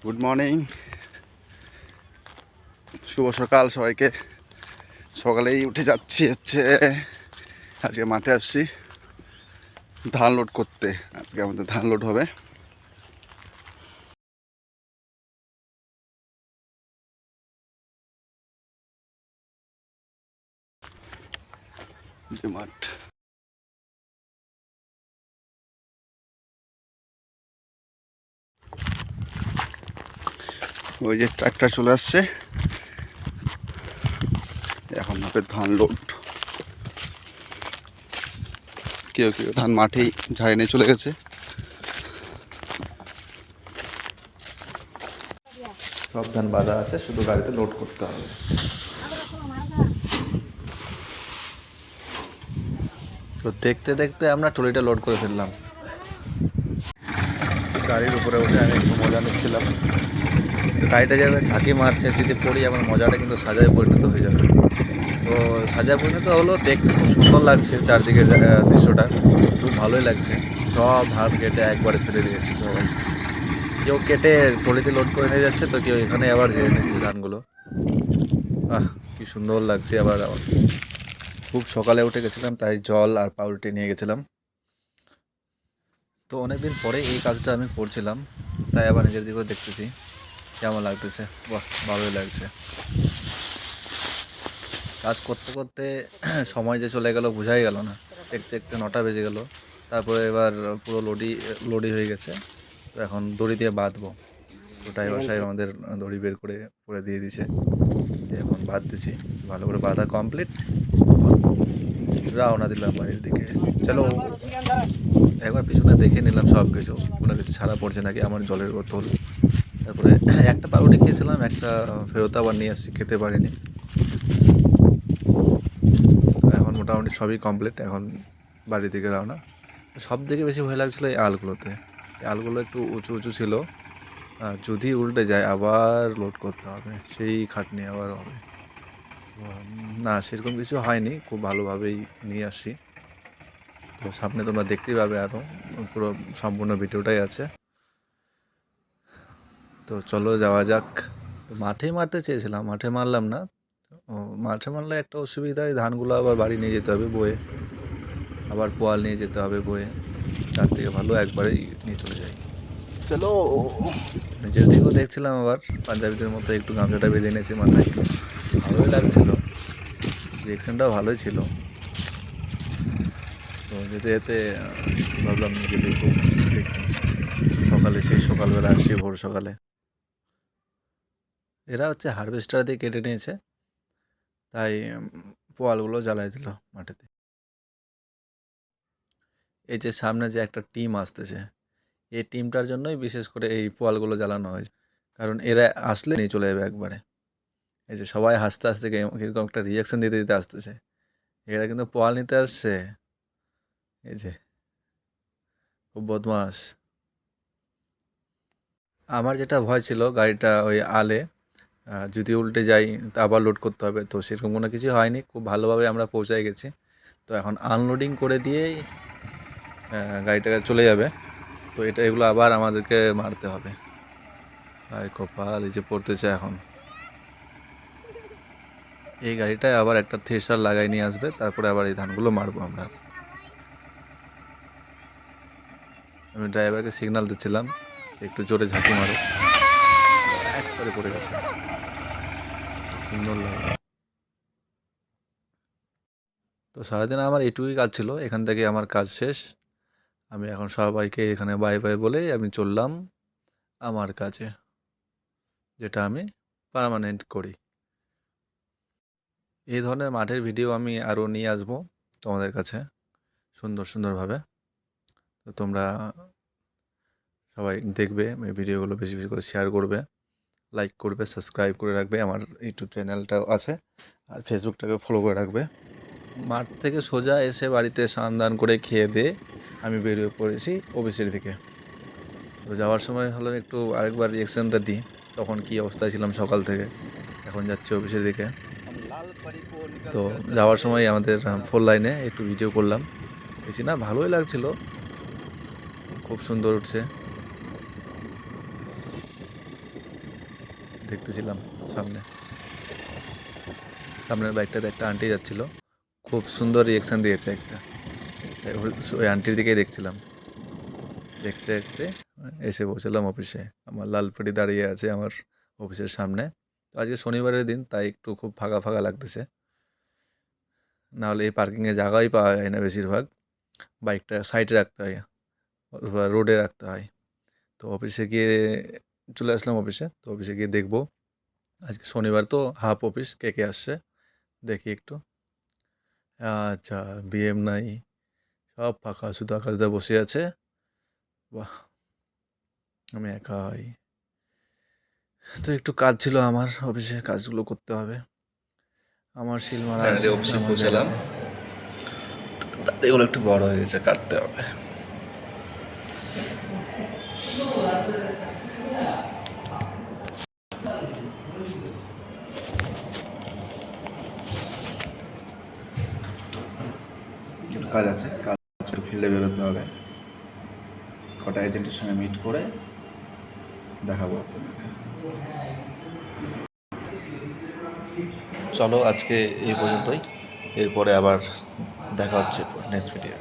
Good morning, শুভ সকাল সবাইকে। সকালেই উঠে যাচ্ছি আজকে মাঠে আসছি ধান লোড করতে। আজকে আমাদের ধান লোড হবে। যে মাঠ, ওই যে ট্রাক্টর চলে আসছে, এখন হবে ধান লোড। কেউ কেউ ধান মাঠেই ঝাড়ে নিয়ে চলে গেছে। সব ধান বাঁধা আছে, শুধু গাড়িতে লোড করতে হবে। তো দেখতে দেখতে আমরা ট্রলিটা লোড করে ফেললাম। গাড়ির উপরে উঠে আমি একটু মজা নিচ্ছিলাম। গাড়িটা যাবে ঝাঁকি মারছে, যদি পড়ি আমার মজাটা কিন্তু সাজায় পরিণত হয়ে যাবে। তো সাজায় পরিণত হলো, দেখতে খুব সুন্দর লাগছে চারদিকে দৃশ্যটা, খুব ভালোই লাগছে। সব ধান কেটে একবারে ফেলে দিয়েছে সবাই। কেউ কেটে ট্রলিতে লোড করে নিয়ে যাচ্ছে, তো কেউ এখানে আবার ঝেড়ে নিচ্ছে ধানগুলো। কি সুন্দর লাগছে। আবার খুব সকালে উঠে গেছিলাম, তাই জল আর পাউরুটি নিয়ে গেছিলাম। তো অনেকদিন পরে এই কাজটা আমি করছিলাম, তাই আবার নিজের দিকেও দেখতেছি কেমন লাগতেছে। বাহ, ভালোই লাগছে। কাজ করতে করতে সময় যে চলে গেল বোঝাই গেল না। দেখতে দেখতে 9টা বেজে গেল। তারপরে এবার পুরো লোডি হয়ে গেছে। তো এখন দড়ি দিয়ে বাঁধবো। তো ড্রাইভার সাহেব আমাদের দড়ি বের করে করে দিয়ে দিছে। এখন বাঁধ দিছি, ভালো করে বাঁধা কমপ্লিট। রওনা দিলাম বাড়ির দিকে। চলো, একবার পিছনে দেখে নিলাম সব কিছু, কোনো কিছু ছাড়া পড়ছে নাকি। আমার জলের বোতল, তারপরে একটা পাউরুটি খেয়েছিলাম, একটা ফেরত আবার নিয়ে আসছি, খেতে পারিনি। তো এখন মোটামুটি সবই কমপ্লিট, এখন বাড়ির দিকে রওনা। সব থেকে বেশি ভয় লাগছিলো এই আলগুলোতে। এই আলগুলো একটু উঁচু উঁচু ছিল, যদি উল্টে যায় আবার লোড করতে হবে, সেই খাটনি আবার হবে। না, সেরকম কিছু হয়নি, খুব ভালোভাবেই নিয়ে আসছি। তো সামনে তোমরা দেখতেই পাবে, আরও পুরো সম্পূর্ণ ভিডিওটাই আছে। তো চলো যাওয়া যাক। মাঠেই মারতে চেয়েছিলাম, মাঠে মারলাম না। মাঠে মারলে একটা অসুবিধা, ধানগুলো আবার বাড়ি নিয়ে যেতে হবে বয়ে, আবার পোয়াল নিয়ে যেতে হবে বয়ে। তার থেকে ভালো একবারেই নিয়ে চলে যাই। চলো। নিজের দিকেও দেখছিলাম, আবার পাঞ্জাবিদের মতো একটু গামছাটা বেঁধে নিয়েছি মাথায়, ভালোই লাগছিল। রিয়েকশনটাও ভালোই ছিল। তো যেতে যেতে ভাবলাম নিজেদের একটু দেখি। সেই সকালবেলা আসছি, ভোর সকালে। এরা হচ্ছে হারভেস্টার দিয়ে কেটে নিয়েছে, তাই পোয়ালগুলো জ্বালাই দিল মাটিতে। এই যে সামনে যে একটা টিম আসতেছে, এই টিমটার জন্যই বিশেষ করে এই পোয়ালগুলো জ্বালানো হয়েছে, কারণ এরা আসলে নিয়ে চলে যাবে একবারে। এই যে সবাই হাসতে হাসতে কিরকম একটা রিয়াকশন দিতে দিতে আসতেছে, এরা কিন্তু পোয়াল নিতে আসছে। এই যে খুব বদমাস। আমার যেটা ভয় ছিল, গাড়িটা ওই আলে যদি উল্টে যাই তা আবার লোড করতে হবে, তো সেরকম কোনো কিছু হয়নি, খুব ভালোভাবে আমরা পৌঁছায় গেছি। তো এখন আনলোডিং করে দিয়েই গাড়িটা চলে যাবে। তো এগুলো আবার আমাদেরকে মারতে হবে। ভাই কপাল, এই যে পড়তেছে এখন। এই গাড়িটায় আবার একটা থ্রেশার লাগাই নিয়ে আসবে, তারপরে আবার এই ধানগুলো মারবো আমরা। আমি ড্রাইভারকে সিগন্যাল দিচ্ছিলাম একটু জোরে ঝাঁকি মারো, একবারে পড়ে গেছে, সুন্দর লাগে। তো সারাদিন আমার এইটুকুই কাজ ছিল, এখান থেকে আমার কাজ শেষ। আমি এখন সবাইকে এখানে বাই বাই বলেই আমি চললাম আমার কাজে, যেটা আমি পার্মানেন্ট করি। এই ধরনের মাঠের ভিডিও আমি আরও নিয়ে আসবো তোমাদের কাছে সুন্দরভাবে। তো তোমরা সবাই দেখবে এই ভিডিওগুলো, বেশি বেশি করে শেয়ার করবে, লাইক করবে, সাবস্ক্রাইব করে রাখবে। আমার ইউটিউব চ্যানেলটাও আছে, আর ফেসবুকটাকে ফলো করে রাখবে। মাঠ থেকে সোজা এসে বাড়িতে স্নান দান করে খেয়ে দিয়ে আমি বেরিয়ে পড়েছি অফিসের দিকে। তো যাওয়ার সময় হলো একটু আরেকবার রিয়েকশনটা দিই, তখন কী অবস্থায় ছিলাম সকাল থেকে। এখন যাচ্ছি অফিসের দিকে। তো যাওয়ার সময় আমাদের 4 লাইনে একটু ভিডিও করলাম, বেশি না, ভালোই লাগছিল, খুব সুন্দর উঠছে। দেখতেছিলাম সামনে, সামনের বাইকটাতে একটা আন্টি যাচ্ছিল, খুব সুন্দর রিয়েকশান দিয়েছে একটা, তাই ওই আন্টির দিকেই দেখছিলাম। দেখতে দেখতে এসে পৌঁছালাম অফিসে। আমার লাল পরি দাঁড়িয়ে আছে আমার অফিসের সামনে। তো আজকে শনিবারের দিন, তাই একটু খুব ফাঁকা ফাঁকা লাগতেছে, নাহলে এই পার্কিংয়ে জায়গাই পাওয়া যায় না বেশিরভাগ, বাইকটা সাইডে রাখতে হয় অথবা রোডে রাখতে হয়। তো অফিসে গিয়ে চলে আসলাম অফিসে, তো অফিসে গিয়ে দেখবো আজকে শনিবার তো হাফ অফিস, কে কে আসছে দেখি একটু। আচ্ছা, বিএম নাই, সব ফাঁকা, শুধু আকাশদা বসে আছে। বাহ, আমি একাই। তো একটু কাজ ছিল আমার অফিসে, কাজগুলো করতে হবে, আমার শিল মারা আছে অফিসে আমার পৌঁছালাম, জায়গাতে। এগুলো একটু বড় হয়ে গেছে, কাটতে হবে। একটু কাজ আছে, কাজ ফিল্ডে বেরোতে হবে, কটা এজেন্টের সঙ্গে মিট করে দেখাবো আপনাদেরকে। চলো আজকে এই পর্যন্তই, এরপরে আবার দেখা হচ্ছে নেক্সট ভিডিও।